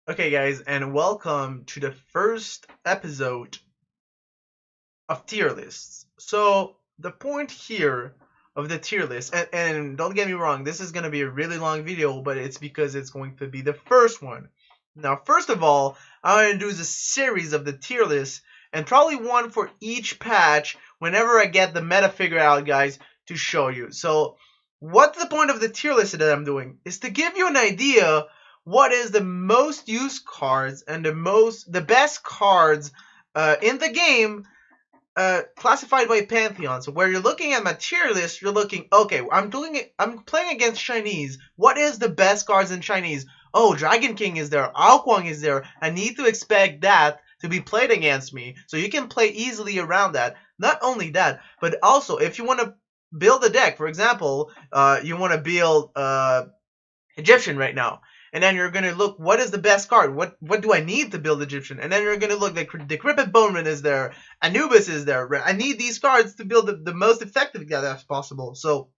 Okay, guys, and welcome to the first episode of tier lists. So, the point here of the tier list, and don't get me wrong, this is going to be a really long video, but it's because it's going to be the first one. Now, first of all, I'm going to do a series of the tier list, and probably one for each patch whenever I get the meta figured out, guys, to show you. So, what's the point of the tier list that I'm doing? Is to give you an idea what is the most used cards and the best cards in the game classified by Pantheon. So where you're looking at my tier list, you're looking, okay, I'm playing against Chinese. What is the best cards in Chinese? Oh, Dragon King is there, Aokwang is there. I need to expect that to be played against me. So you can play easily around that. Not only that, but also if you want to build a deck, for example, you want to build Egyptian right now. And then you're gonna look, what is the best card? What do I need to build Egyptian? And then you're gonna look, the Decrepit Bowman is there, Anubis is there. I need these cards to build the most effective guy as possible. So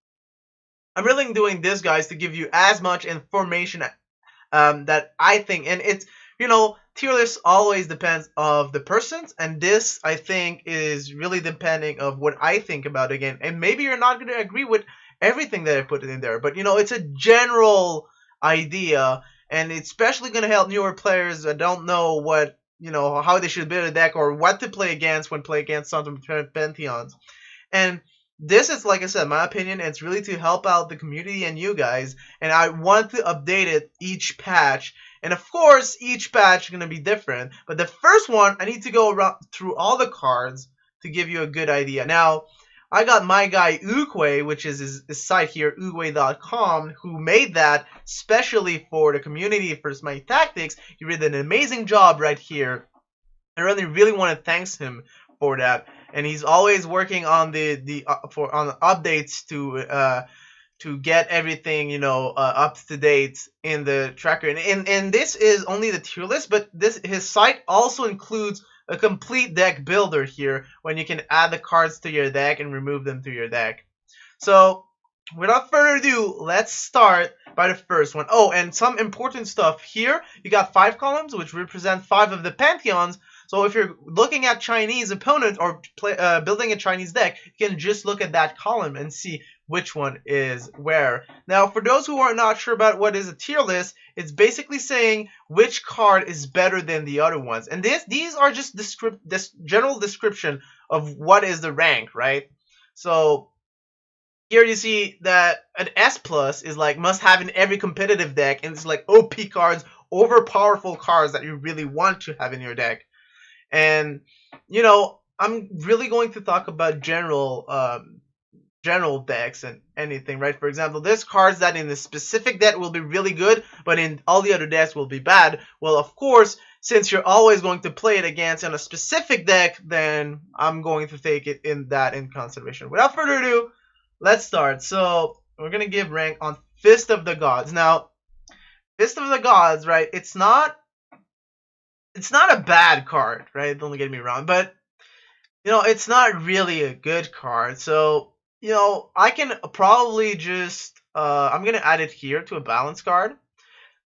I'm really doing this, guys, to give you as much information that I think, and it's tier list always depends of the persons, and this I think is really depending of what I think about it again. And maybe you're not gonna agree with everything that I put in there, but it's a general idea, and it's especially gonna help newer players that don't know what how they should build a deck or what to play against when play against some pantheons. And this is, like I said, my opinion. It's really to help out the community and you guys. And I want to update it each patch. And of course, each patch is going to be different. But the first one, I need to go around through all the cards to give you a good idea. Now, I got my guy Ukwe, which is his site here, uwe.com, who made that specially for the community for my tactics. He did an amazing job right here. I really want to thank him for that, and he's always working on on updates to get everything up to date in the tracker. And this is only the tier list, but his site also includes a complete deck builder here when you can add the cards to your deck and remove them to your deck. So without further ado, let's start by the first one. Oh, and some important stuff here. You got 5 columns, which represent 5 of the pantheons. So if you're looking at Chinese opponent or building a Chinese deck, you can just look at that column and see which one is where. Now, for those who are not sure about what is a tier list, it's basically saying which card is better than the other ones. And these are just this general description of what is the rank, right? So here you see that an S plus is like must have in every competitive deck, and it's like OP cards, over powerful cards that you really want to have in your deck. And I'm really going to talk about general decks and anything, right? For example, there's cards that in a specific deck will be really good, but in all the other decks will be bad. Well, of course, since you're always going to play it against in a specific deck, then I'm going to take it in consideration. Without further ado, let's start. So we're gonna give rank on Fist of the Gods. Now, Fist of the Gods, right? It's not a bad card, right? Don't get me wrong, but it's not really a good card. So I can probably just I'm gonna add it here to a balance card.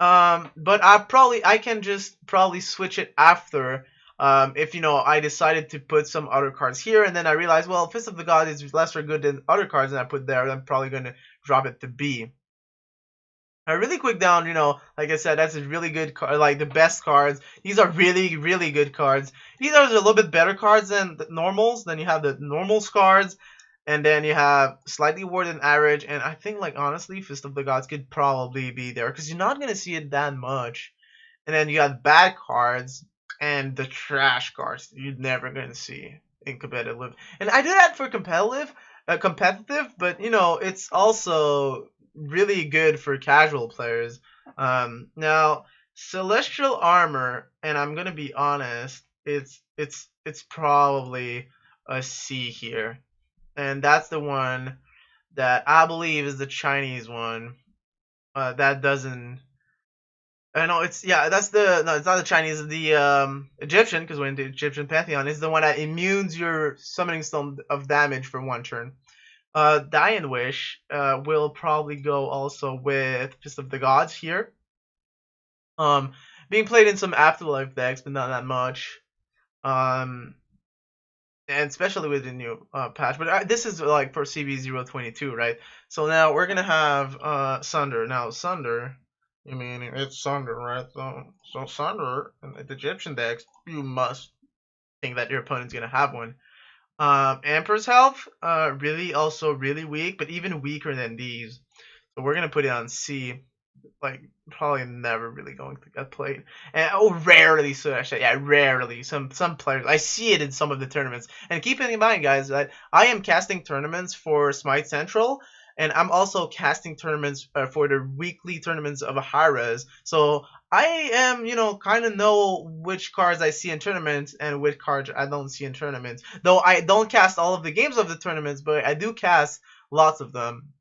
But I can just probably switch it after. If I decided to put some other cards here, and then I realized, well, Fist of the God is lesser good than other cards that I put there, I'm probably gonna drop it to B. Really quick down, like I said, that's a really good card, like the best cards. These are really, really good cards. These are a little bit better cards than the normals. Then you have the normals cards, and then you have slightly more than average. And I think, like, honestly, Fist of the Gods could probably be there because you're not gonna see it that much. And then you got bad cards and the trash cards you're never gonna see in competitive. And I do that for competitive, but it's also really good for casual players. Now, Celestial Armor, and I'm gonna be honest, it's probably a C here, and that's the one that I believe is the Chinese one. That doesn't. I know it's yeah. That's the no. It's not the Chinese. The Egyptian, because when the Egyptian pantheon is the one that immunes your summoning stone of damage for 1 turn. Dying Wish will probably go also with Fist of the Gods here. Um, being played in some Afterlife decks, but not that much. And especially with the new patch. But this is like for CB0.22, right? So now we're gonna have Sunder. Now Sunder, I mean it's Sunder, right? So Sunder in the Egyptian decks, you must think that your opponent's gonna have one. Emperor's Health, really also really weak, but even weaker than these. So we're gonna put it on C. Like probably never really going to get played, and rarely. So actually, yeah, rarely. Some players, I see it in some of the tournaments. And keep in mind, guys, that I am casting tournaments for Smite Central, and I'm also casting tournaments for the weekly tournaments of Hi-Res. So I am, kind of know which cards I see in tournaments and which cards I don't see in tournaments. Though I don't cast all of the games of the tournaments, but I do cast lots of them.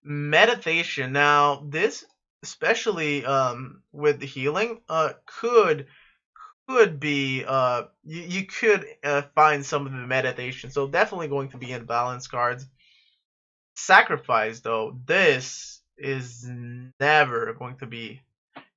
Meditation. Now, this especially with the healing could be you could find some of the meditation. So definitely going to be in balance cards. Sacrifice though, this is never going to be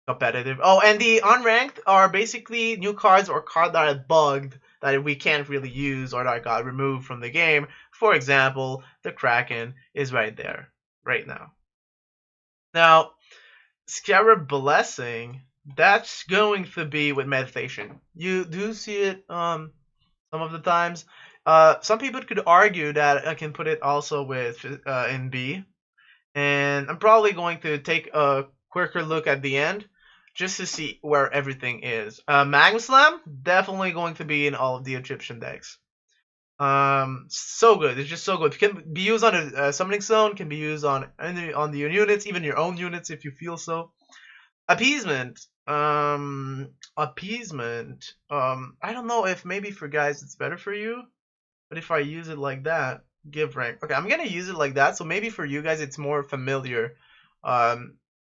competitive. Oh, and the unranked are basically new cards or cards that are bugged that we can't really use or that got removed from the game. For example, the Kraken is right there, right now. Now, Scarab Blessing, that's going to be with meditation. You do see it some of the times. Some people could argue that I can put it also with in B, and I'm probably going to take a quicker look at the end just to see where everything is. Magma Slam, definitely going to be in all of the Egyptian decks. So good. It's just so good. It can be used on a summoning zone. Can be used on your units, even your own units if you feel so. Appeasement. Appeasement. I don't know if maybe for guys it's better for you, but if I use it like that, give rank. Okay, I'm gonna use it like that. So maybe for you guys it's more familiar,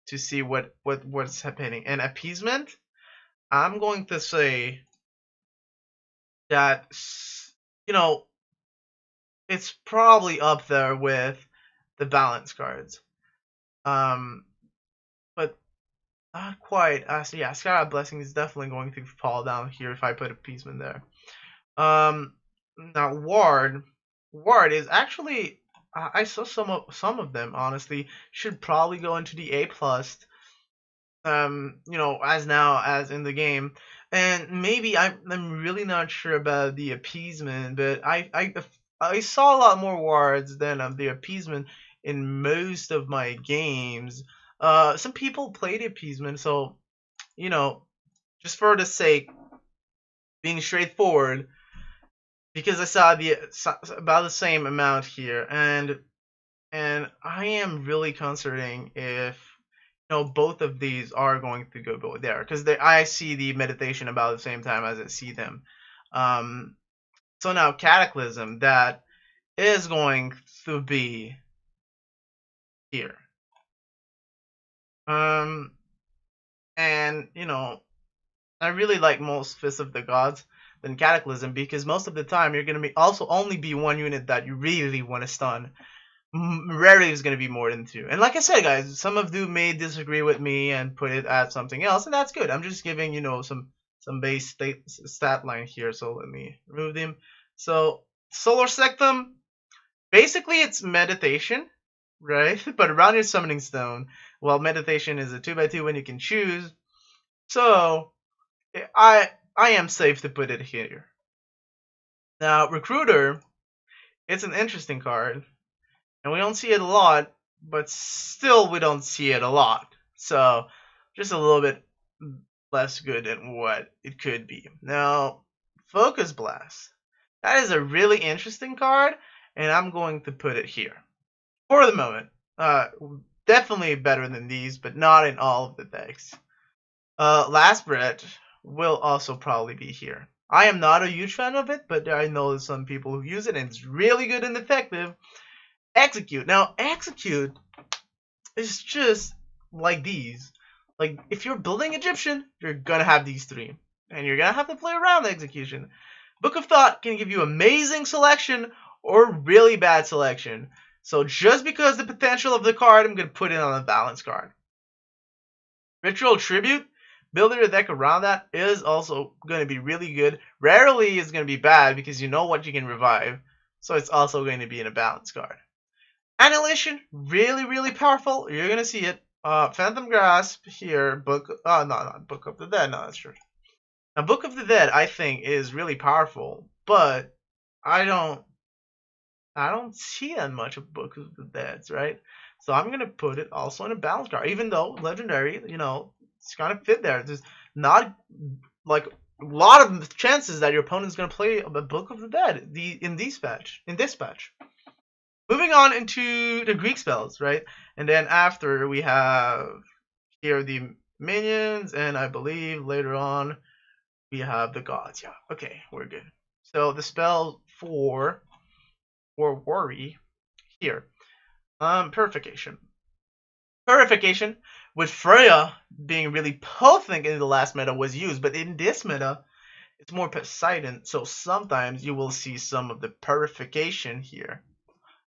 to see what's happening. And appeasement, I'm going to say that you know it's probably up there with the balance cards. But not quite. So yeah, Scarab Blessing is definitely going to fall down here if I put Appeasement there. Now Ward is actually I saw some of them honestly should probably go into the A plus. As now as in the game, and maybe I'm really not sure about the Appeasement, but I saw a lot more wards than the Appeasement in most of my games. Some people played Appeasement, so just for the sake being straightforward, because I saw about the same amount here, and I am really considering if both of these are going to go there because I see the meditation about the same time as I see them. So now Cataclysm, that is going to be here. And I really like most Fists of the Gods than Cataclysm because most of the time you're gonna be also only be one unit that you really want to stun. Rarely is going to be more than two. And like I said, guys, some of you may disagree with me and put it at something else, and that's good. I'm just giving some base stat line here. So let me remove them. So Solar Sectum, basically it's meditation, right? But around your summoning stone. Well, meditation is a 2x2 when you can choose. So I am safe to put it here. Now Recruiter, it's an interesting card. And we don't see it a lot, but still we don't see it a lot. So just a little bit less good than what it could be. Now, Focus Blast. That is a really interesting card, and I'm going to put it here. For the moment. Definitely better than these, but not in all of the decks. Last Breath will also probably be here. I am not a huge fan of it, but I know some people who use it, and it's really good and effective. Execute. Now, Execute is just like these. Like, if you're building Egyptian, you're gonna have these three. And you're gonna have to play around the execution. Book of Thought can give you amazing selection or really bad selection. So just because the potential of the card, I'm gonna put it on a balance card. Ritual Tribute, building a deck around that is also going to be really good. Rarely is going to be bad because you know what you can revive, so it's also going to be in a balance card. Annihilation, really, really powerful. You're going to see it. Phantom Grasp here, not Book of the Dead, no, that's true. Now, Book of the Dead, I think, is really powerful, but I don't see that much of Book of the Dead, right? So I'm gonna put it also in a balance card, even though legendary, it's kind of fit there. There's not like a lot of chances that your opponent's gonna play a Book of the Dead in this patch. Moving on into the Greek spells, right? And then after we have here the minions, and I believe later on we have the gods. Yeah, okay, we're good. So the spell for worry here. Purification. Purification, with Freya being really potent in the last meta, was used, but in this meta, it's more Poseidon, so sometimes you will see some of the purification here.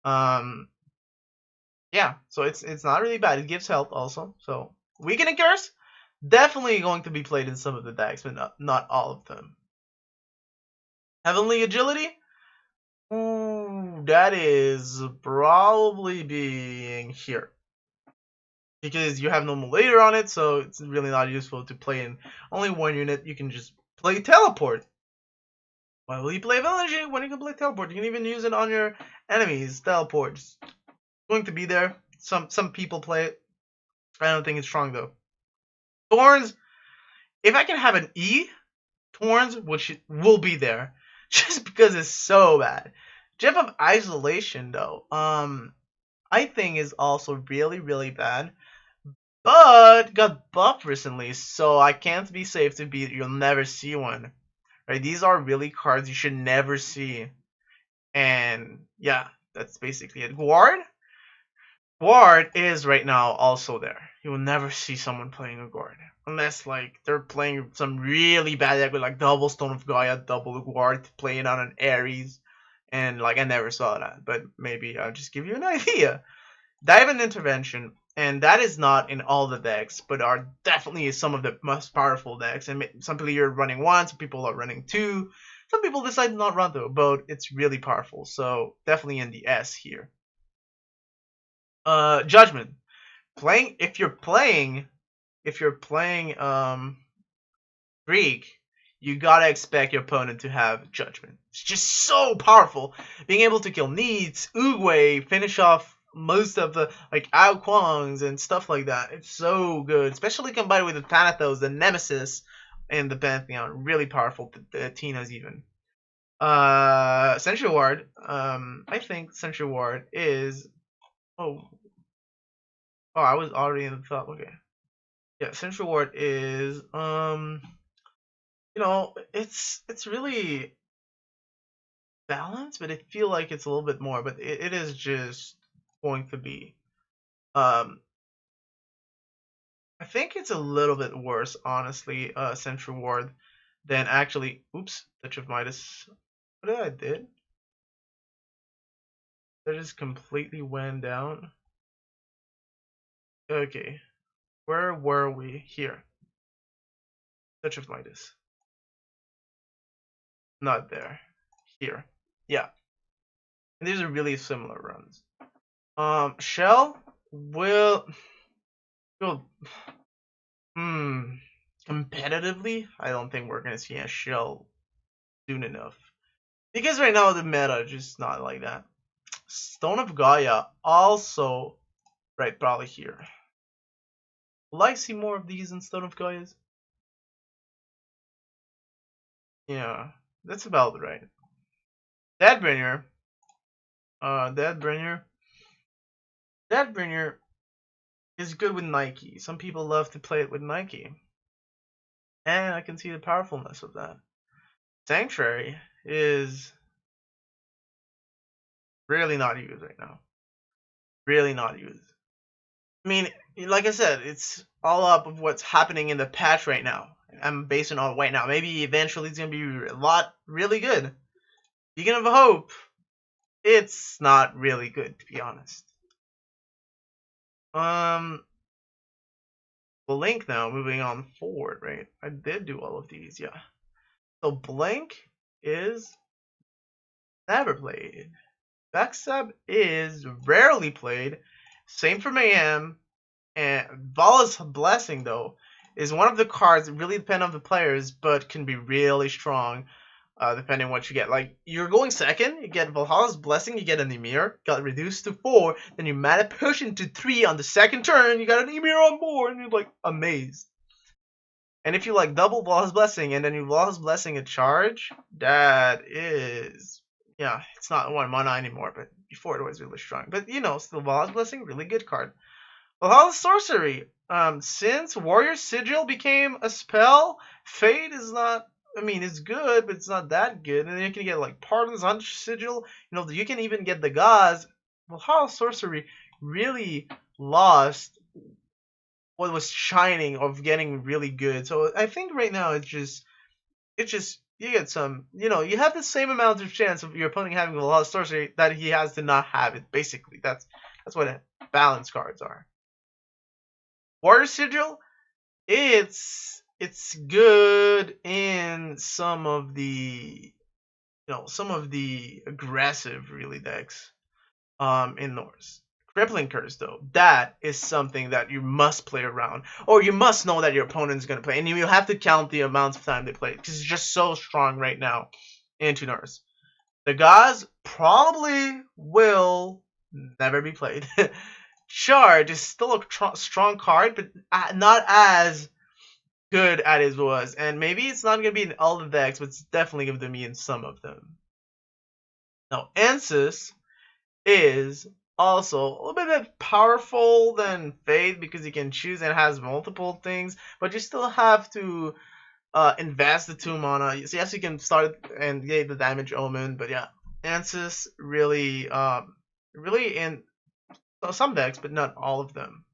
Yeah, so it's not really bad. It gives health also. So Weakening Curse, definitely going to be played in some of the decks, but not all of them. Heavenly Agility, ooh, that is probably being here. Because you have no later on it, so it's really not useful to play in only one unit. You can just play Teleport. Why will you play Village when you can play Teleport? You can even use it on your enemies. Teleport. It's going to be there. Some people play it. I don't think it's strong though. Thorns. If I can have an E, Thorns will be there. Just because it's so bad. Gem of Isolation though. I think is also really, really bad. But got buffed recently, so I can't be safe to beat. You'll never see one. Right? These are really cards you should never see. And yeah, that's basically it. Guard is right now also there. You will never see someone playing a Guard. Unless like they're playing some really bad deck with like double Stone of Gaia, double Guard, playing on an Ares. And like I never saw that. But maybe I'll just give you an idea. Dive Intervention, and that is not in all the decks, but are definitely some of the most powerful decks. And some people are running one, some people are running two, some people decide to not run though, but it's really powerful. So definitely in the S here. Judgment. If you're playing Greek, you gotta expect your opponent to have Judgment. It's just so powerful. Being able to kill Needs, Uguay, finish off most of the like Ao Kwongs and stuff like that. It's so good, especially combined with the Thanatos, the Nemesis, and the Pantheon. Really powerful. The Tinas even. Sentry Ward. I think Sentry Ward is. Oh, I was already in the top. Okay. Yeah, Sentry Ward is. It's really balanced, but I feel like it's a little bit more. But it is just going to be. I think it's a little bit worse, honestly, Sentry Ward, than actually. Oops, Touch of Midas. What did I did? That just completely went down. Okay, where were we? Here. Touch of Midas. Not there. Here. Yeah. And these are really similar runs. Shell will. Competitively, I don't think we're gonna see a Shell soon enough. Because right now the meta is just not like that. Stone of Gaia also right probably here. Will I see more of these in Stone of Gaia's? Yeah, that's about right. Deadbringer. Deadbringer. Deadbringer is good with Nike. Some people love to play it with Nike. And I can see the powerfulness of that. Sanctuary is really not used right now. Really not used. I mean, like I said, it's all up of what's happening in the patch right now. I'm basing on right now. Maybe eventually it's gonna be a lot really good. Beacon of Hope, it's not really good to be honest. Blink now, moving on forward, right? I did do all of these, yeah. So Blink is never played. Backstab is rarely played. Same for Mayhem. And Vala's Blessing, though, is one of the cards that really depend on the players, but can be really strong, depending on what you get. Like, you're going second, you get Valhalla's Blessing, you get an Emir, got reduced to 4, then you mana push into 3 on the second turn, you got an Emir on board, and you're like, amazed. And if you like double Valhalla's Blessing, and then you Valhalla's Blessing a charge, that is, yeah, it's not 1 mana anymore, but before it was really strong. But, you know, still Valhalla's Blessing, really good card. Valhalla's Sorcery. Since Warrior Sigil became a spell, Fate is not, I mean, it's good, but it's not that good. And then you can get, like, Pardons on Sigil. You know, you can even get the Gods. Valhalla's Sorcery really lost what was shining of getting really good. So I think right now it's just you get some, you know, you have the same amount of chance of your opponent having Valhalla's Sorcery that he has to not have it. Basically, that's what balance cards are. Warrior Sigil, it's good in some of the, you know, some of the aggressive really decks in Norse. Crippling Curse, though, that is something that you must play around, or you must know that your opponent's going to play, and you have to count the amount of time they play, because it's just so strong right now into Norse. The Gods probably will never be played. Charge is still a strong card, but not as good as it was. And maybe it's not going to be in all the decks, but it's definitely going to be in some of them. Now, Ansys is also a little bit more powerful than Fate because you can choose and it has multiple things, but you still have to invest the 2 mana. So yes, you can start and get the damage omen, but yeah, Ansys really, really in some decks, but not all of them.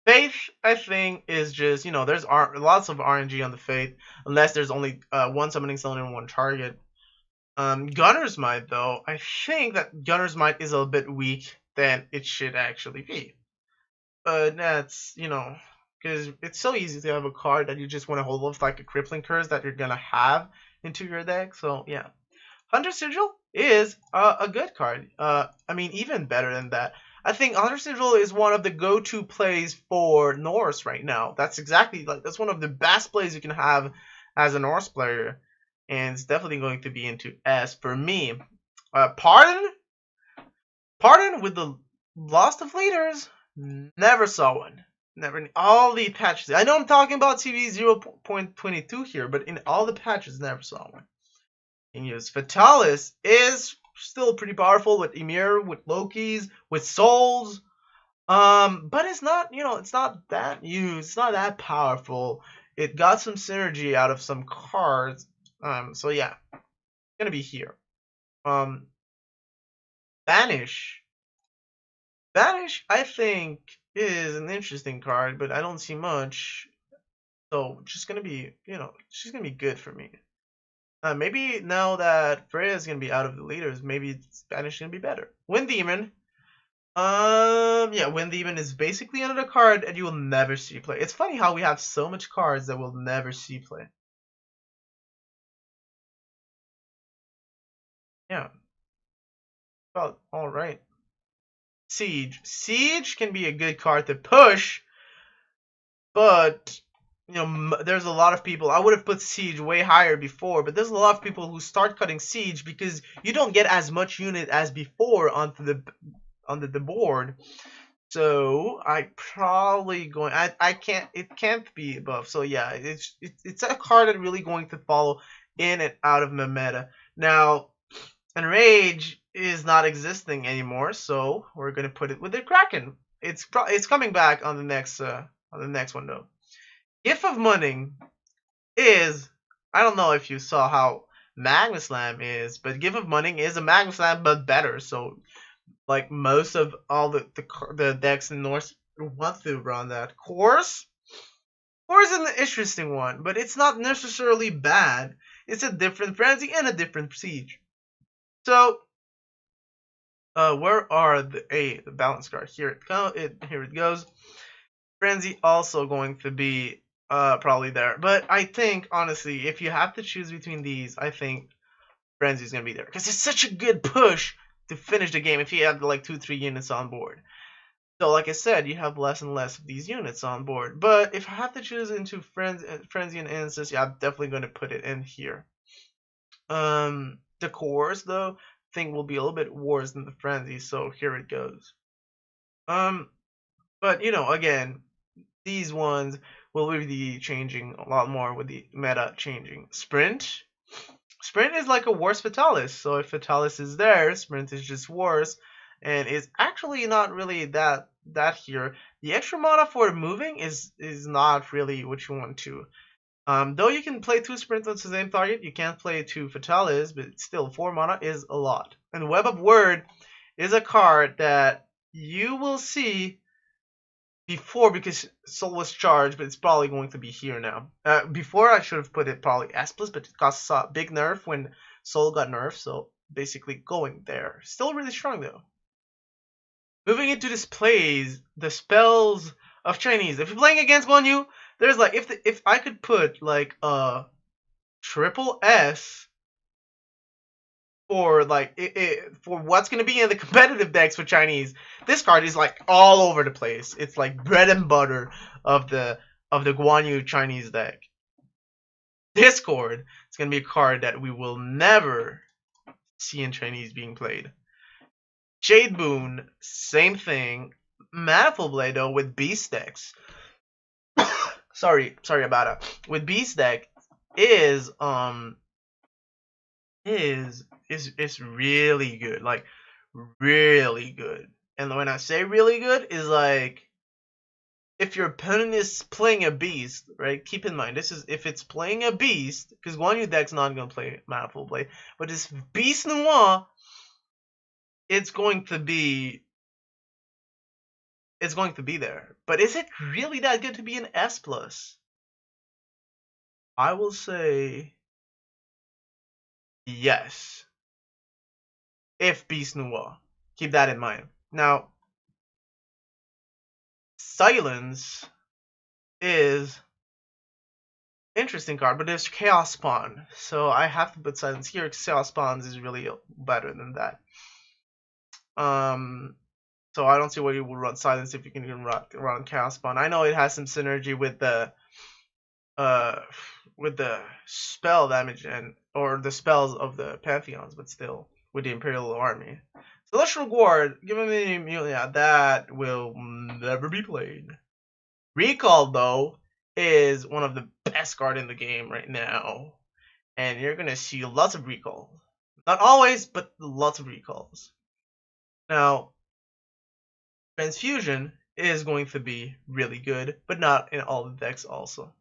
Faith, I think, is just, you know, there's lots of RNG on the Faith, unless there's only one summoning stone and one target. Gunner's Might, though, I think that Gunner's Might is a bit weak than it should actually be. But that's, you know, because it's so easy to have a card that you just want to hold off, like a Crippling Curse that you're gonna have into your deck, so yeah. Hunter Sigil is a good card. I mean, even better than that. I think Hunter Sigil is one of the go-to plays for Norse right now. That's exactly, like, that's one of the best plays you can have as a Norse player, and it's definitely going to be into S for me. Pardon with the Lost of Leaders, never saw one. Never. All the patches. I know I'm talking about CB0.22 here, but in all the patches, never saw one. And use Fatalis is still pretty powerful with Emir, with Loki's, with Souls. But it's not, you know, it's not that used. It's not that powerful. It got some synergy out of some cards. So yeah, it's gonna be here. Banish. Banish, I think, is an interesting card, but I don't see much. So just gonna be, you know, she's gonna be good for me. Maybe now that Freya is gonna be out of the leaders, maybe Spanish is gonna be better. Wind Demon. Yeah, Wind Demon is basically another card that you will never see play. It's funny how we have so much cards that we'll never see play. Yeah. Well, alright. Siege. Siege can be a good card to push, but you know, there's a lot of people. I would have put Siege way higher before, but there's a lot of people who start cutting Siege because you don't get as much unit as before onto the board. So I probably going. I can't. It can't be above. So yeah, it's a card that's really going to follow in and out of my meta. Now, Enrage is not existing anymore, so we're gonna put it with the Kraken. It's coming back on the next one though. Gift of Munning is, I don't know if you saw how Magma Slam is, but Gift of Munning is a Magma Slam but better. So like most of all the decks in Norse want to run that. Course is an interesting one, but it's not necessarily bad. It's a different frenzy and a different siege. So where are the balance card? Here it goes. Frenzy also going to be probably there. But I think honestly, if you have to choose between these, I think Frenzy's gonna be there because it's such a good push to finish the game if you have like 2-3 units on board. So like I said, you have less and less of these units on board. But if I have to choose into Frenzy and Ansys, yeah, I'm definitely gonna put it in here. The cores though, I think will be a little bit worse than the Frenzy, so here it goes. But you know, again, these ones will be changing a lot more with the meta changing. Sprint is like a worse Fatalis, so if Fatalis is there, Sprint is just worse, and it's actually not really that here. The extra mana for moving is not really what you want to. Though you can play 2 Sprints on the same target, you can't play 2 Fatalis, but still 4 mana is a lot. And Web of Word is a card that you will see before because Soul was charged, but it's probably going to be here now. Before I should have put it probably S+, but it got a big nerf when Soul got nerfed, so basically going there. Still really strong though. Moving into displays, the spells of Chinese. If you're playing against Guan Yu, there's like if I could put like a triple S for like for what's gonna be in the competitive decks for Chinese, this card is like all over the place. It's like bread and butter of the Guan Yu Chinese deck. Discord is gonna be a card that we will never see in Chinese being played. Jade Boon, same thing. Manifold Blade though with Beast decks. sorry about it. With Beast deck is really good, like really good. And when I say really good, is like if your opponent is playing a beast, right? Keep in mind this is if it's playing a beast, because Guan Yu deck's not gonna play Manifold Blade, but this Beast Noir, it's going to be there. But is it really that good to be an S+? I will say yes. If Beast Noir. Keep that in mind. Now, Silence is interesting card, but there's Chaos Spawn, so I have to put Silence here because Chaos Spawns is really better than that. So I don't see why you would run Silence if you can even run Chaos Spawn. I know it has some synergy with the spell damage or the spells of the Pantheons, but still with the Imperial Army. Celestial Guard, given me, yeah, that will never be played. Recall though is one of the best card in the game right now, and you're gonna see lots of recalls. Not always, but lots of recalls. Now, Transfusion is going to be really good, but not in all the decks also.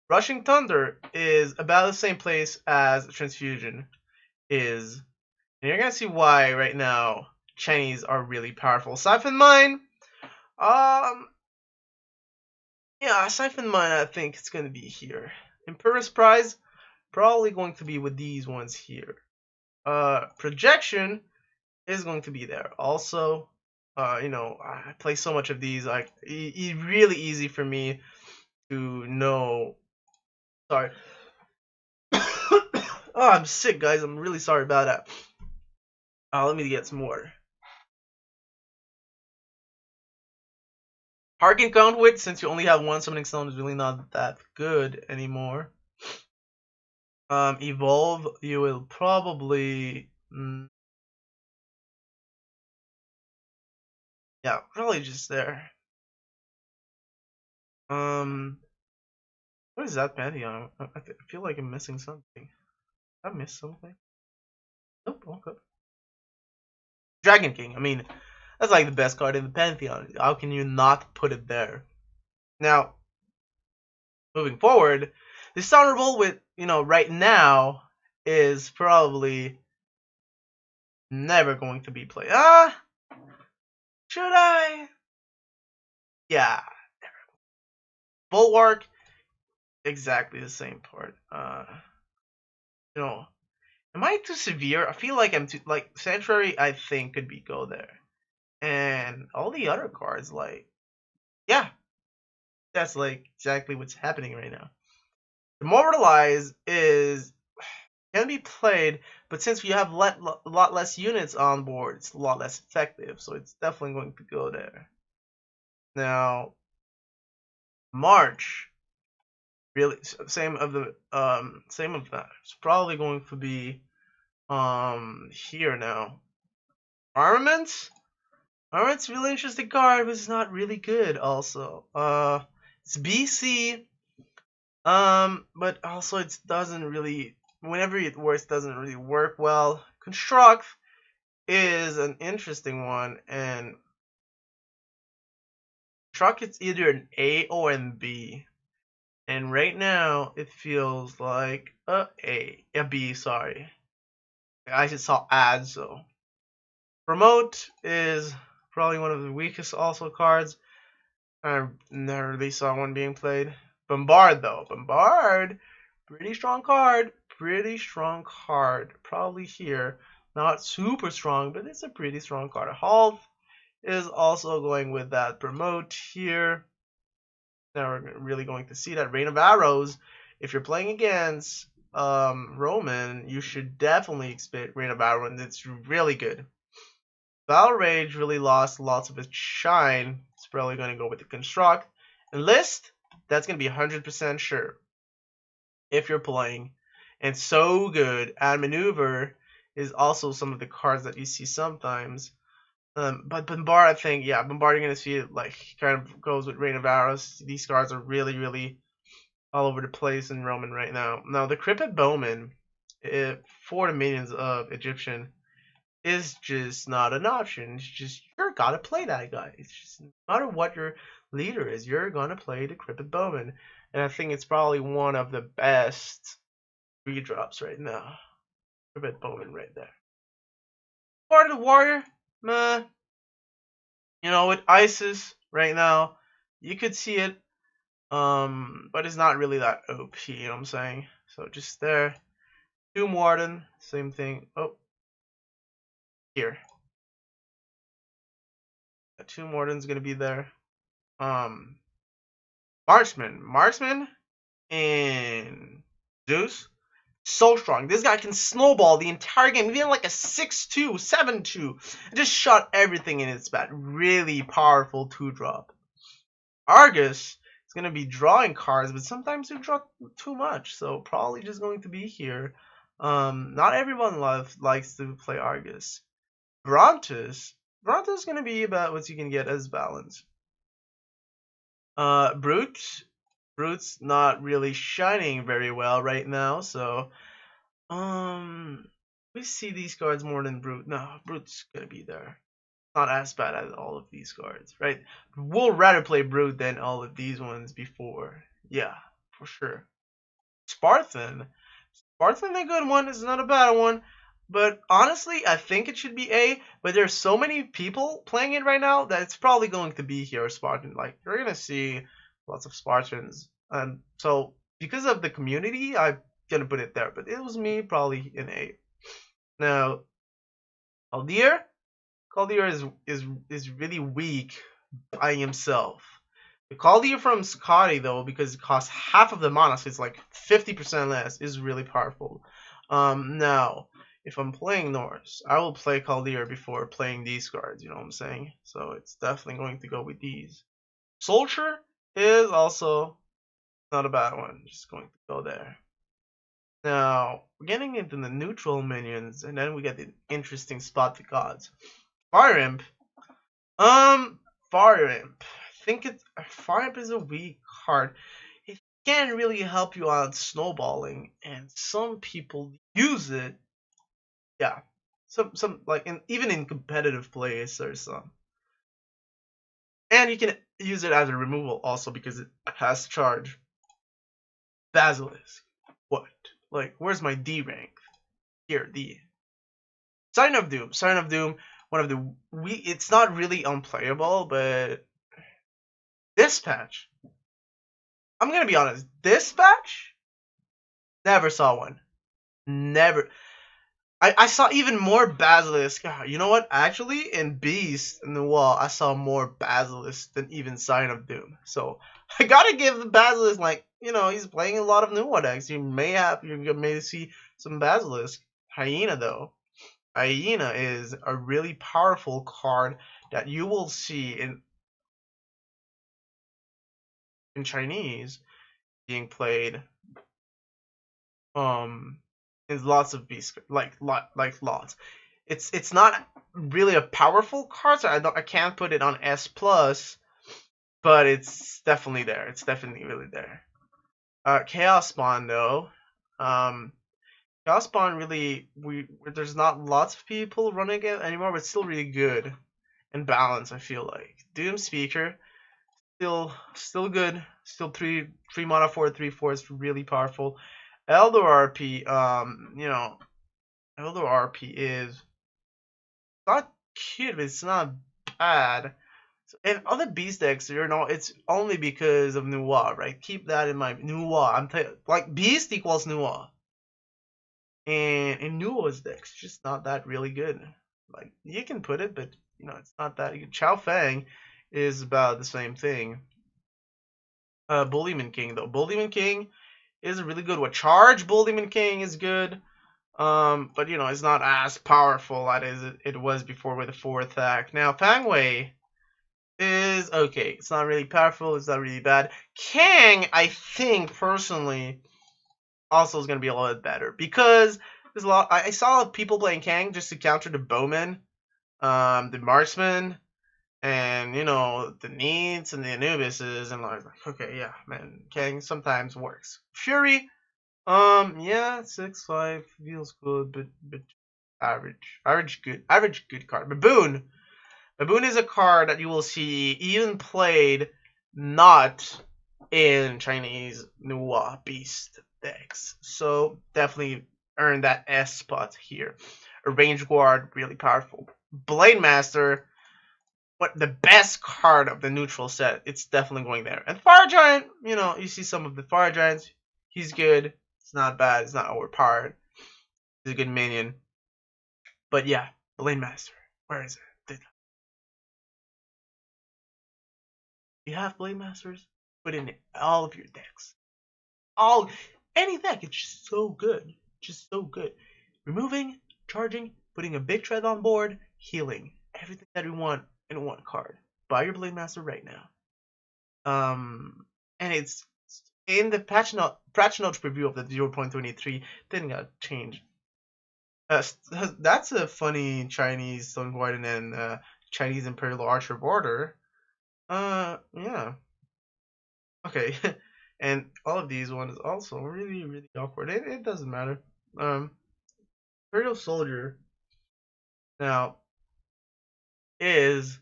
Rushing Thunder is about the same place as Transfusion is. And you're gonna see why right now Chinese are really powerful. Siphon Mine, yeah, Siphon Mine I think it's gonna be here. Emperor's Prize, probably going to be with these ones here. Projection is going to be there. Also, you know, I play so much of these, like it's really easy for me to know. Sorry. Oh, I'm sick, guys. I'm really sorry about that. Let me get some water. Harken Conduit, since you only have one summoning stone, is really not that good anymore. Evolve, you will probably... yeah, probably just there. What is that Pantheon? I feel like I'm missing something. I missed something? Nope, okay. Dragon King, I mean, that's like the best card in the Pantheon. How can you not put it there? Now, moving forward, Dishonorable with, you know, right now is probably never going to be played. Should I? Yeah. Bulwark, exactly the same part. You know, am I too severe? I feel like I'm too, like, Sanctuary I think could be go there. And all the other cards, like, yeah, That's like exactly what's happening right now. Demoralize is can be played, but since we have a lot less units on board, it's a lot less effective. So it's definitely going to go there. Now, March, really same of that. It's probably going to be here now. Armaments. Armament's a really interesting card, but it's not really good. Also, it's BC. But also it doesn't really. Whenever it works, doesn't really work well. Construct is an interesting one, and Construct it's either an A or an B. And right now it feels like a B. Sorry, I just saw ads. So Promote is probably one of the weakest also cards. I never really saw one being played. Bombard though, Bombard, pretty strong card. Pretty strong card. Probably here. Not super strong, but it's a pretty strong card. Halt is also going with that. Promote here. Now we're really going to see that. Rain of Arrows. If you're playing against Roman, you should definitely expect Rain of Arrows, and it's really good. Battle Rage really lost lots of its shine. It's probably going to go with the Construct. Enlist, that's going to be 100% sure if you're playing. And so good. And Maneuver is also some of the cards that you see sometimes. But Bombard, I think, yeah, Bombard, you're going to see it like kind of goes with Rain of Arrows. These cards are really, really all over the place in Roman right now. Now, the Crippled Bowman, for the minions of Egyptian, is just not an option. It's just, you're gotta play that guy. It's just, no matter what your leader is, you're gonna play the Crippled Bowman. And I think it's probably one of the best 3-drops right now. Crippled Bowman right there. Part of the Warrior, meh. You know, with Isis right now, you could see it. But it's not really that OP, you know what I'm saying? So just there. Tomb Warden, same thing. Oh, here. Tomb Warden's gonna be there. Marksman and Zeus, so strong. This guy can snowball the entire game, even like a 6-2, 7-2. Just shot everything in its path. Really powerful 2-drop. Argus is gonna be drawing cards, but sometimes you draw too much, so probably just going to be here. Not everyone likes to play Argus. Brontus is gonna be about what you can get as balance. Brute's not really shining very well right now, so we see these cards more than Brute. No, Brute's gonna be there. Not as bad as all of these cards, right? We'll rather play Brute than all of these ones before. Yeah, for sure. Spartan, a good one. It's not a bad one. But honestly, I think it should be A. But there's so many people playing it right now that it's probably going to be here, Spartan. Like, you're gonna see lots of Spartans. And so, because of the community, I'm gonna put it there. But it was me, probably in A. Now, Aldir is really weak by himself. The Kaldir from Scotty, though, because it costs half of the mana, so it's like 50% less, is really powerful. Now, if I'm playing Norse, I will play Kaldir before playing these cards, you know what I'm saying? So it's definitely going to go with these. Soldier is also not a bad one, just going to go there. Now, we're getting into the neutral minions, and then we get the interesting spot the gods. Fire Imp. Fire Imp. I think Fire Imp is a weak card. It can really help you out snowballing, and some people use it. Yeah, some like even in competitive plays there's some, and you can use it as a removal also because it has charge. Basilisk. What? Like, where's my D rank? Here, D. Sign of Doom. Sign of Doom. One of the it's not really unplayable, but Dispatch. I'm gonna be honest. Dispatch. Never saw one. Never. I saw even more Basilisk. You know what? Actually, in Beast in the wall, I saw more Basilisk than even Sign of Doom. So I gotta give the Basilisk, like, he's playing a lot of Nuwa decks. You may see some Basilisk. Hyena though. Hyena is a really powerful card that you will see in Chinese being played um in lots of beast, like lots. It's not really a powerful card, so I can't put it on S plus, but it's definitely there. It's definitely really there. Chaos Spawn though, um, Chaos Spawn really there's not lots of people running it anymore, but it's still really good and balanced. I feel like Doom Speaker still good, still three mana 4/3/4 is really powerful. Elder RP, Elder RP is not cute, but it's not bad. And other beast decks, it's only because of Nuwa, right? Keep that in mind. Nuwa, like beast equals Nuwa, and in Nuwa's decks, it's just not that really good. Like you can put it, but it's not that good. Chao Fang is about the same thing. Bullymon King though, Bullymon King is a really good one. Charge Bullymon King is good. But it's not as powerful as it was before with the 4th act. Now, Fang Wei is okay. It's not really powerful. It's not really bad. Kang, I think personally, also is gonna be a little bit better because there's a lot. I saw people playing Kang just to counter the Bowman, the Marksman, and the Needs and the Anubises, and I was like, okay, yeah, man, Kang sometimes works. Fury. Yeah, 6/5 feels good, but average good card. Baboon is a card that you will see even played not in Chinese Nuwa Beast decks. So definitely earn that S spot here. A range guard, really powerful. Blade Master, what the best card of the neutral set. It's definitely going there. And Fire Giant, you see some of the Fire Giants. He's good. It's not bad. It's not overpowered. He's a good minion. But yeah, Blade Master. Where is it? You have Blade Masters? Put in all of your decks. Any deck. It's just so good. Just so good. Removing, charging, putting a big tread on board, healing. Everything that we want in one card. Buy your Blade Master right now. And it's in the patch notes preview of the 0.23 thing got changed. That's a funny Chinese Stone Guardian and Chinese Imperial Archer border. Yeah. Okay. And all of these ones also really, really awkward. It doesn't matter. Imperial Soldier now is,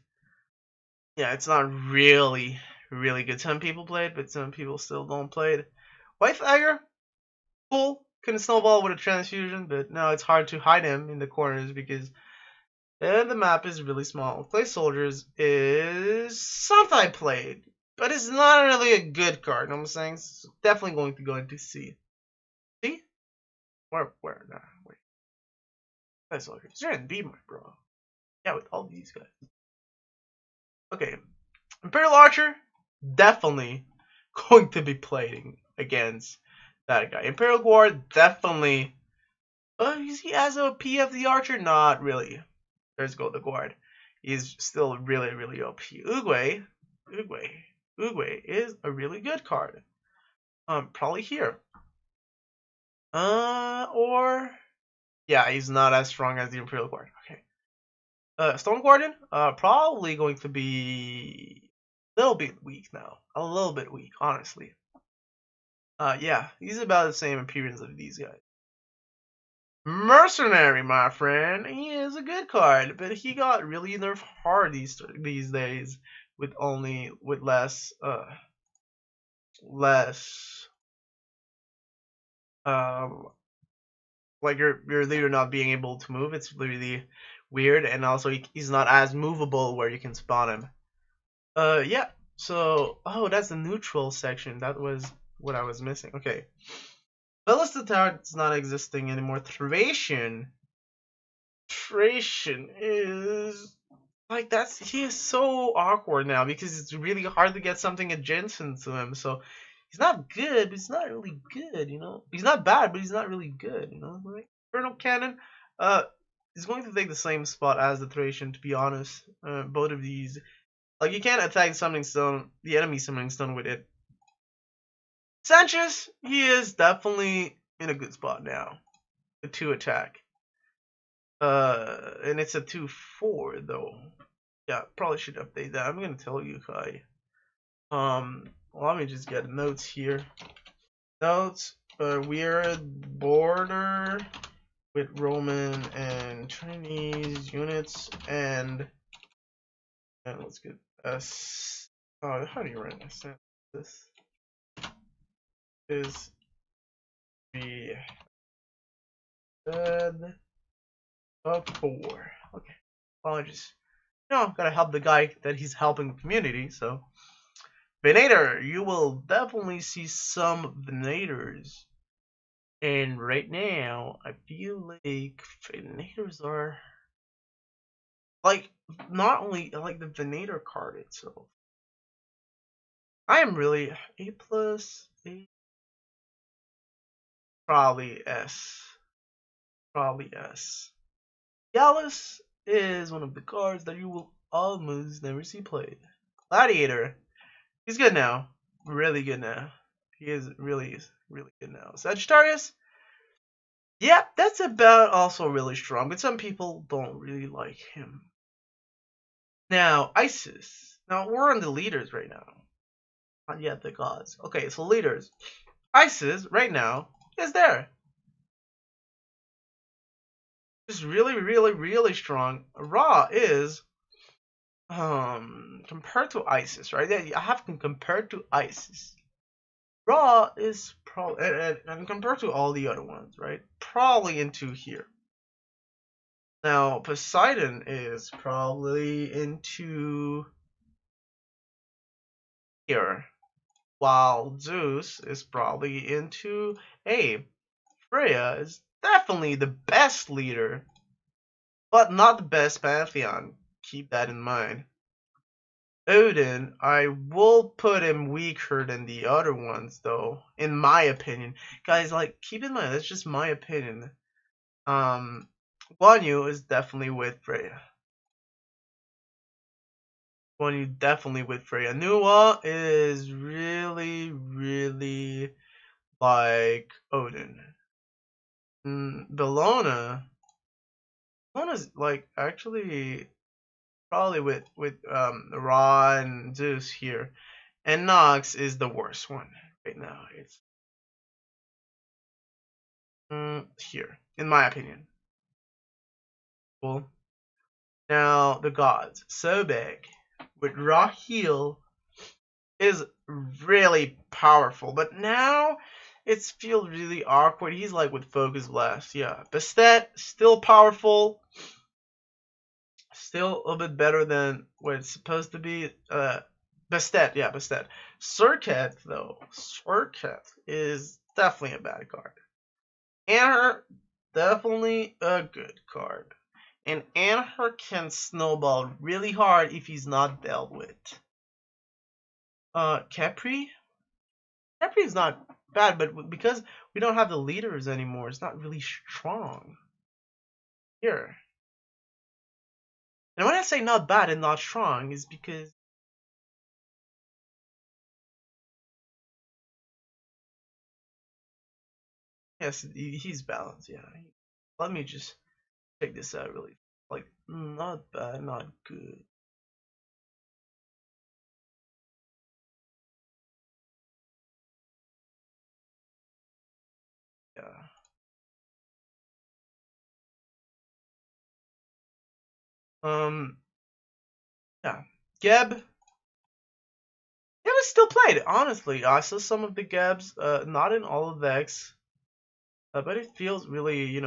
yeah, it's not really, really good. Some people play it, but some people still don't play it. White Flagger, cool. Can snowball with a transfusion, but now it's hard to hide him in the corners because the map is really small. Play Soldiers is something I played, but it's not really a good card. You know what I'm saying? It's definitely going to go into C. C? Where? Nah, wait. Play Soldiers. You're in B, my bro. Yeah, with all these guys. Okay. Imperial Archer, definitely going to be playing against that guy. Imperial Guard, definitely. Is he as OP of the Archer? Not really. There's go the Guard. He's still really, really OP. Uguay is a really good card. Probably here. Or yeah, he's not as strong as the Imperial Guard. Okay. Stone Guardian, probably going to be a little bit weak now. A little bit weak, honestly. Yeah, he's about the same appearance of these guys. Mercenary, my friend, he is a good card, but he got really nerfed hard these days with less like your leader not being able to move. It's really weird, and also he's not as movable where you can spawn him. Yeah. So, that's the neutral section. That was what I was missing. Okay. Ballista Tower is not existing anymore. Thracian Thracian is like he is so awkward now because it's really hard to get something adjacent to him. So he's not good, but he's not really good, you know. He's not bad, but he's not really good, you know. Like Infernal Cannon, is going to take the same spot as the Thracian, to be honest. Both of these, like you can't attack Summoning Stone, the enemy Summoning Stone with it. Sanchez, he is definitely in a good spot now. A 2 attack. And it's a 2/4 though. Yeah, probably should update that. I'm gonna tell you, Kai. Let me just get notes here. Notes. Weird border with Roman and Chinese units and let's get S. How do you write this? This is the bed of 4. Okay. Well, I just gotta help the guy that he's helping the community. So, Venator, you will definitely see some Venators. And right now, I feel like Venators are like not only like the Venator card itself. I am really A plus A. Probably S. Probably S. Gallus is one of the cards that you will almost never see played. Gladiator. He's good now. Really good now. He is really good now. Sagittarius. Yeah, that's about also really strong, but some people don't really like him. Now, Isis. Now, we're on the leaders right now. Not yet the gods. Okay, so leaders. Isis, right now, is there. Just really strong. Ra is compared to Isis, right? I have to compare to Isis. Ra is probably and compared to all the other ones, right? Probably into here. Now Poseidon is probably into here, while Zeus is probably into A. Freya is definitely the best leader, but not the best pantheon. Keep that in mind. Odin, I will put him weaker than the other ones, though, in my opinion. Guys, like, keep in mind, that's just my opinion. Guan Yu is definitely with Freya. Guan Yu definitely with Freya. Nuwa is really like Odin. Bellona's like actually probably with Ra and Zeus here. And Nox is the worst one right now. It's here, in my opinion. Cool. Now the gods. Sobek with Rahil is really powerful, but now it feels really awkward. He's like with Focus Blast. Yeah. Bastet, still powerful. Still a little bit better than what it's supposed to be. Bastet, yeah, Bastet. Surket, though. Surket is definitely a bad card. Anhur, definitely a good card. And Anhur can snowball really hard if he's not dealt with. Capri? Capri is not bad, but because we don't have the leaders anymore, it's not really strong. Here. And when I say not bad and not strong, is because yes, he's balanced. Yeah. Let me just check this out really. Like, not bad, not good. Yeah. Yeah. Geb. It was still played, honestly. I saw some of the Gebs, not in all of the decks, but it feels really,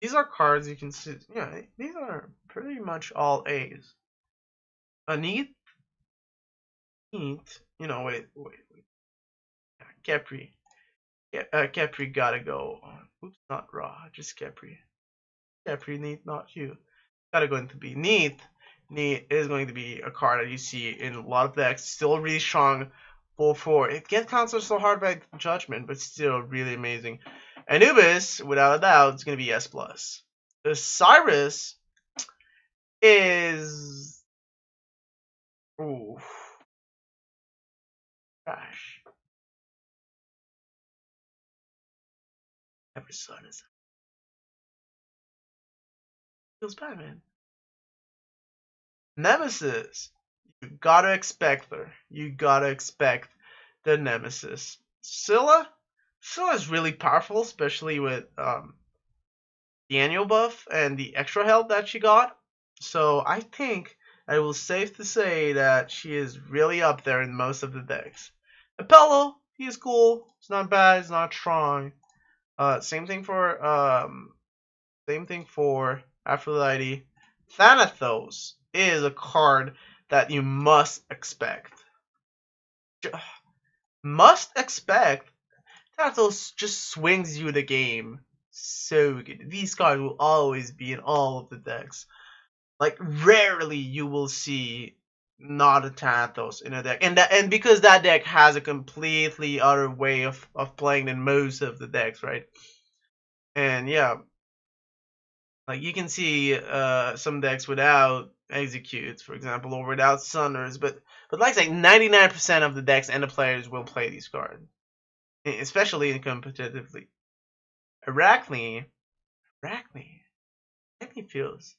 these are cards you can see. Yeah, these are pretty much all A's. Neat, wait. Yeah, Capri. Yeah, Capri gotta go. Oops, not Raw, just Capri. Yeah, pretty neat, not you. Gotta going to be neat. Neat is going to be a card that you see in a lot of decks. Still really strong. 4/4. It gets countered so hard by Judgment, but still really amazing. Anubis, without a doubt, is going to be S+. The Cyrus is... Ooh. Gosh. Every son is... Feels bad, man. Nemesis. You gotta expect her. You gotta expect the Nemesis. Scylla? Scylla is really powerful, especially with the annual buff and the extra health that she got. So I think I will safe to say that she is really up there in most of the decks. Apollo, he is cool. It's not bad. It's not strong. Same thing for Aphrodite. Thanatos is a card that you must expect. Must expect. Thanatos just swings you the game so good. These cards will always be in all of the decks. Like rarely you will see not a Thanatos in a deck, and because that deck has a completely other way of playing than most of the decks, right? And yeah, like you can see some decks without executes, for example, or without Sunners, but like 99% of the decks and the players will play these cards, especially in competitively. Arachne feels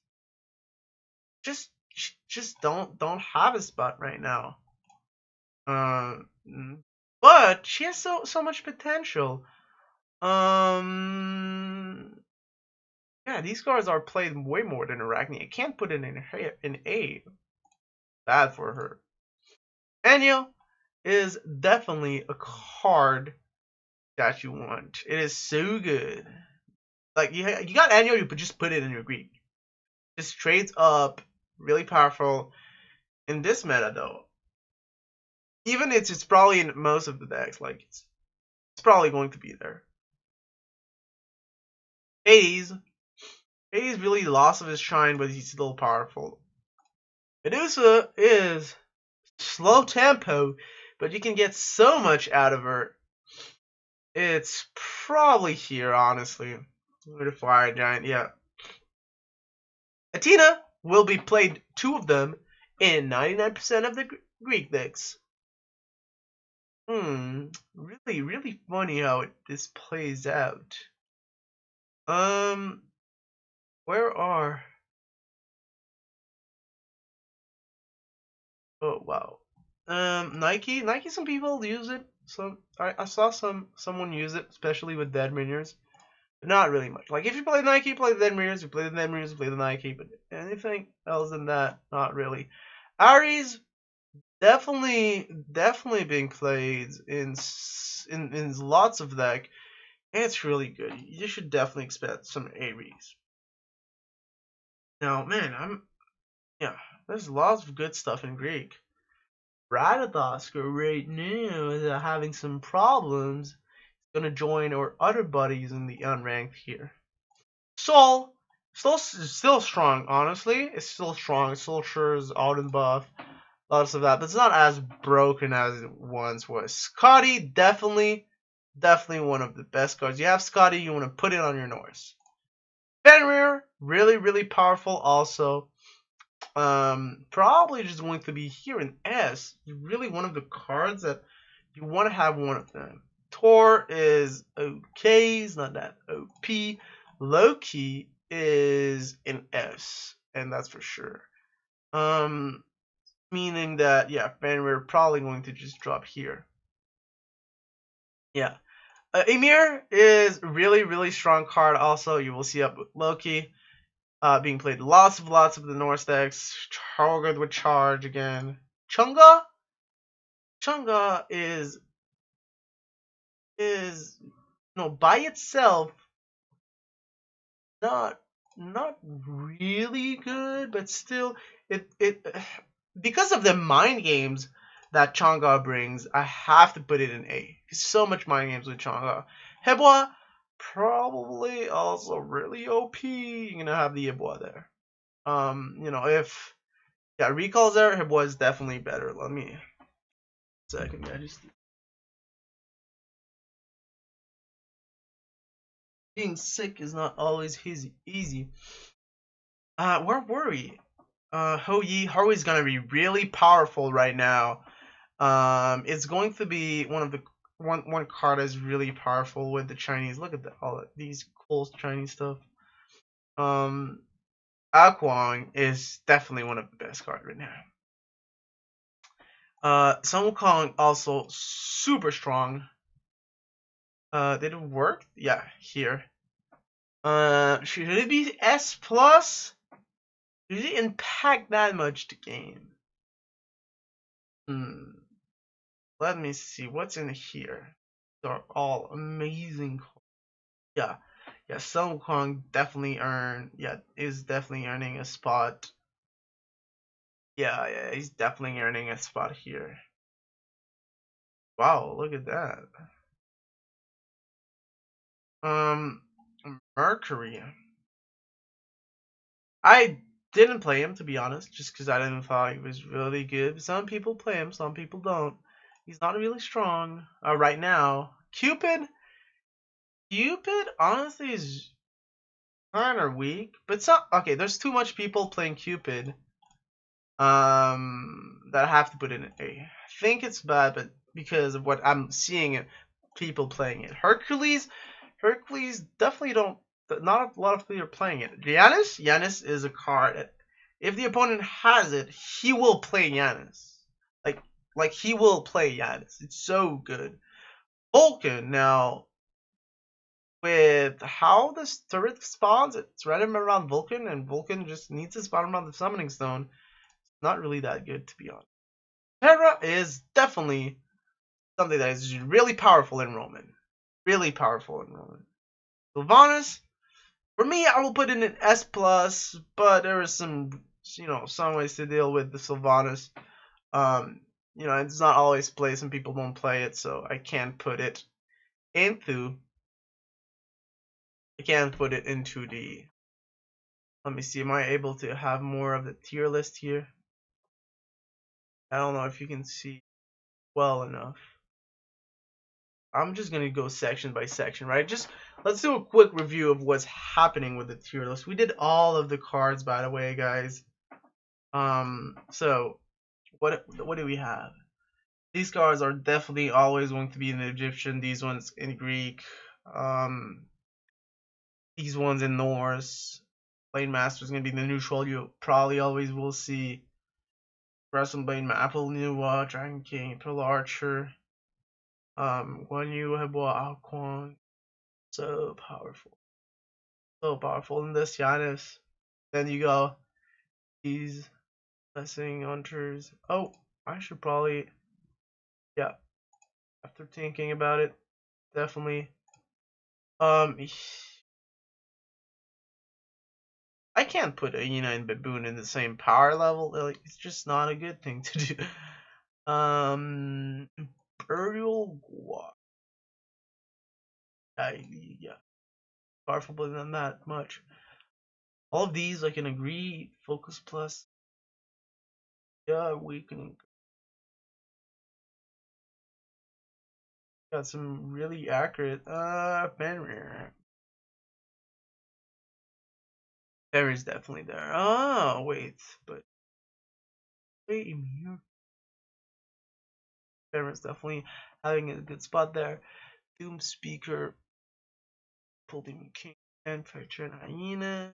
just don't have a spot right now. But she has so much potential. Yeah, these cards are played way more than Arachne. I can't put it in A. Bad for her. Anyo is definitely a card that you want. It is so good. Like you got Anyo, you just put it in your Greek. Just trades up, really powerful. In this meta though, even it's probably in most of the decks. Like it's probably going to be there. Hades really lost of his shine, but he's still powerful. Medusa is slow tempo, but you can get so much out of her. It's probably here, honestly. With a fire giant, yeah. Athena will be played 2 of them in 99% of the Greek decks. Really funny how this plays out. Where are... Oh, wow. Nike, some people use it. So I saw someone use it, especially with dead minions. But not really much. Like if you play Nike, play the dead minions. You play the dead minions, you play the Nike. But anything else than that, not really. Ares definitely being played in lots of deck. It's really good. You should definitely expect some Ares. Now, man, there's lots of good stuff in Greek. Ratatoskr right now is having some problems. He's gonna join our other buddies in the unranked here. Soul, still strong, honestly. It's still strong. Soldier's out in buff. Lots of that, but it's not as broken as it once was. Scotty, definitely one of the best cards. You have Scotty, you want to put it on your Norse. Fenrir, really powerful also. Probably just going to be here in S. Really one of the cards that you want to have one of them. Tor is okay, it's not that OP. Loki is in S, and that's for sure. Meaning that, yeah, Fenrir probably going to just drop here. Yeah. Ymir is really strong card also. You will see up with Loki. Being played lots of the Norse decks. Charged with charge again. Chunga is by itself not really good, but still it because of the mind games that Chang'e brings, I have to put it in A. There's so much mind games with Chang'e. Heboa, probably also really OP. You're gonna have the Ibwa there. If recalls there, Ibwa is definitely better. Let me second. Yeah, just being sick is not always easy. Where were we? Ho is gonna be really powerful right now. It's going to be one of the one card is really powerful with the Chinese. Look at all of these cool Chinese stuff. Akwang is definitely one of the best cards right now. Sun Wukong also super strong. Did it work? Yeah, here. Should it be S plus? Did it impact that much the game? Let me see what's in here. They're all amazing. Yeah, Sun Wukong definitely is definitely earning a spot. Yeah, he's definitely earning a spot here. Wow, look at that. Mercury. I didn't play him to be honest, just because I didn't thought he was really good. Some people play him, some people don't. He's not really strong right now. Cupid honestly is kind of weak, but okay. There's too much people playing Cupid. That I have to put in an A. I think it's bad, but because of what I'm seeing people playing it. Hercules definitely don't. Not a lot of people are playing it. Yanis is a card. If the opponent has it, he will play Yanis. Like he will play Yanis. It's so good. Vulcan now, with how this turret spawns, it's random around Vulcan, and Vulcan just needs to spawn around the summoning stone. It's not really that good to be honest. Terra is definitely something that is really powerful in Roman. Really powerful in Roman. Sylvanas, for me, I will put in an S plus, but there is some ways to deal with the Sylvanas. It's not always played. Some people don't play it, so I can't put it into. The. Let me see. Am I able to have more of the tier list here? I don't know if you can see well enough. I'm just gonna go section by section, right? Just let's do a quick review of what's happening with the tier list. We did all of the cards, by the way, guys. So what do we have? These cards are definitely always going to be in Egyptian. These ones in Greek. These ones in Norse. Blade Master is gonna be the neutral. You probably always will see. Wrestling Blade Apple Nuwa, Dragon King, Pearl Archer. Guan Yu, Hebo, Alquan. So powerful. So powerful in this Giannis. Then you go these blessing hunters. Oh, I should probably after thinking about it, definitely. I can't put Aina and Baboon in the same power level. Like, it's just not a good thing to do. Imperial Guard. Yeah, powerful, but not that much. All of these I can agree. Focus plus. Yeah, weakening. Got some really accurate. Fenrir. Fenrir's definitely there. Oh, wait, but wait, immune. Fenrir's definitely having a good spot there. Doom Speaker. Pulled him King and Fracture and Hyena.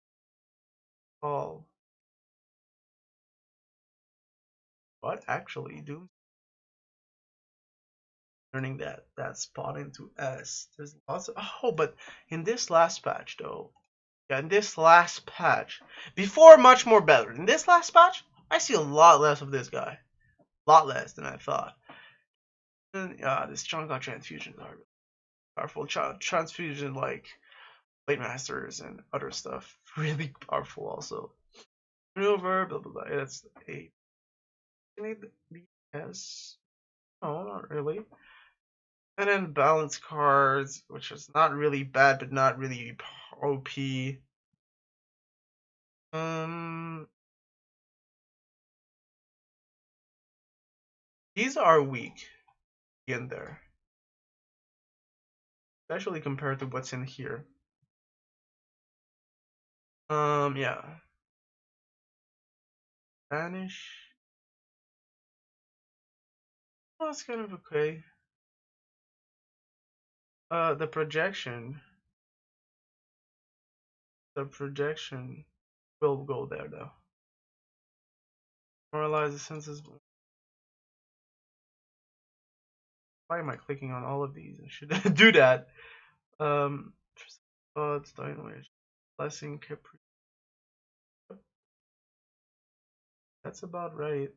Oh. What actually Doom turning that spot into S. There's lots of but in this last patch though. Yeah, in this last patch. Before much more better. In this last patch, I see a lot less of this guy. A lot less than I thought. And this Chonka transfusions are powerful. Transfusion like Blade Masters and other stuff. Really powerful also. Maneuver, blah blah blah. That's a S. No, not really. And then balance cards, which is not really bad, but not really OP. These are weak in there, especially compared to what's in here. Yeah. Spanish. Oh, it's kind of okay. The projection. The projection will go there though. Moralize the senses. Why am I clicking on all of these? I should do that. Thoughts, dynamic, blessing, capri. That's about right.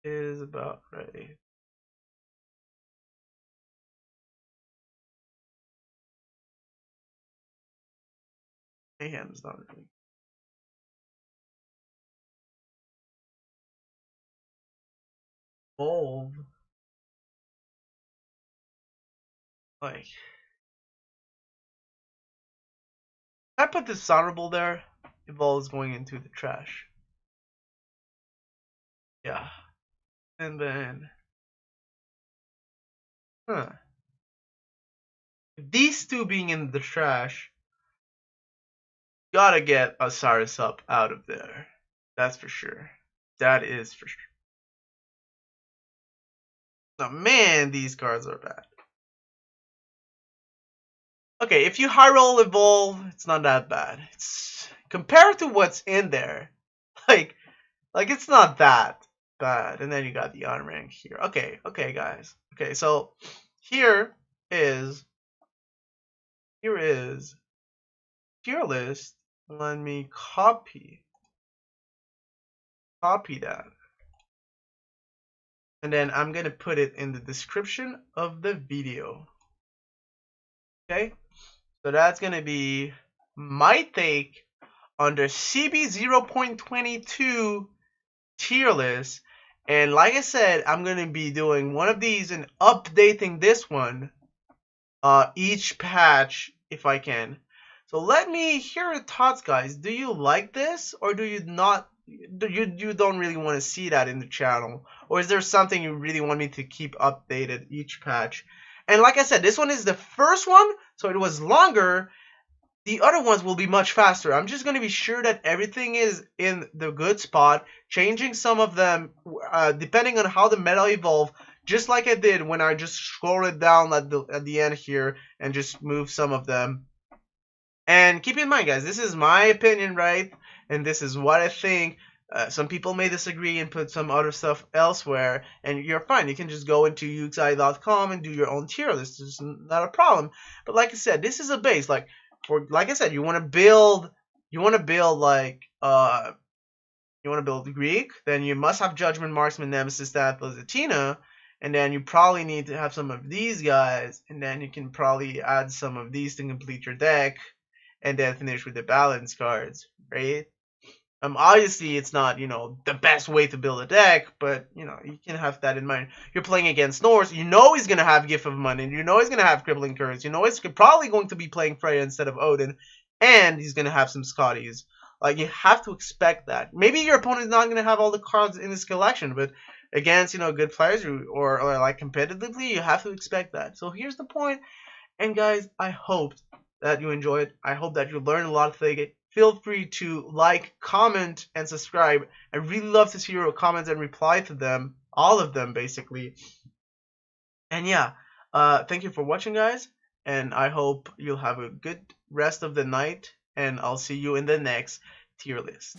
Is about right. Mayhem's not really. Evolve. Like, if I put this honorable there, Evolve is going into the trash. Yeah. And then, these two being in the trash, gotta get Osiris up out of there. That's for sure. That is for sure. Oh man, these cards are bad. Okay, if you high roll Evolve, it's not that bad. It's compared to what's in there, like it's not that bad. And then you got the on rank here. Okay, guys. Okay, so here is tier list. Let me copy that, and then I'm gonna put it in the description of the video. Okay, so that's gonna be my take on the CB0.22 tier list. And like I said, I'm gonna be doing one of these and updating this one each patch if I can. So let me hear your thoughts, guys. Do you like this, or do you not? You don't really want to see that in the channel, or is there something you really want me to keep updated each patch? And like I said, this one is the first one, so it was longer. The other ones will be much faster. I'm just going to be sure that everything is in the good spot, changing some of them depending on how the meta evolve, just like I did when I just scrolled it down at the end here and just moved some of them. And keep in mind, guys, this is my opinion, right? And this is what I think. Some people may disagree and put some other stuff elsewhere, and you're fine. You can just go into uxi.com and do your own tier list. This is not a problem. But like I said, this is a base. Like I said, you want to build like you want to build Greek, then you must have Judgment, Marksman, Nemesis, Atlas, Athena, and then you probably need to have some of these guys, and then you can probably add some of these to complete your deck, and then finish with the balance cards, right? Obviously it's not, the best way to build a deck, but, you can have that in mind. You're playing against Norse, he's going to have Gift of Money, he's going to have Crippling Curse, he's probably going to be playing Freya instead of Odin, and he's going to have some Scotties. Like, you have to expect that. Maybe your opponent's not going to have all the cards in his collection, but against, good players, or like competitively, you have to expect that. So here's the point, and guys, I hope that you enjoyed. I hope that you learned a lot today. Feel free to like, comment, and subscribe. I really love to see your comments and reply to them, all of them basically. And yeah, thank you for watching, guys, and I hope you'll have a good rest of the night, and I'll see you in the next tier list.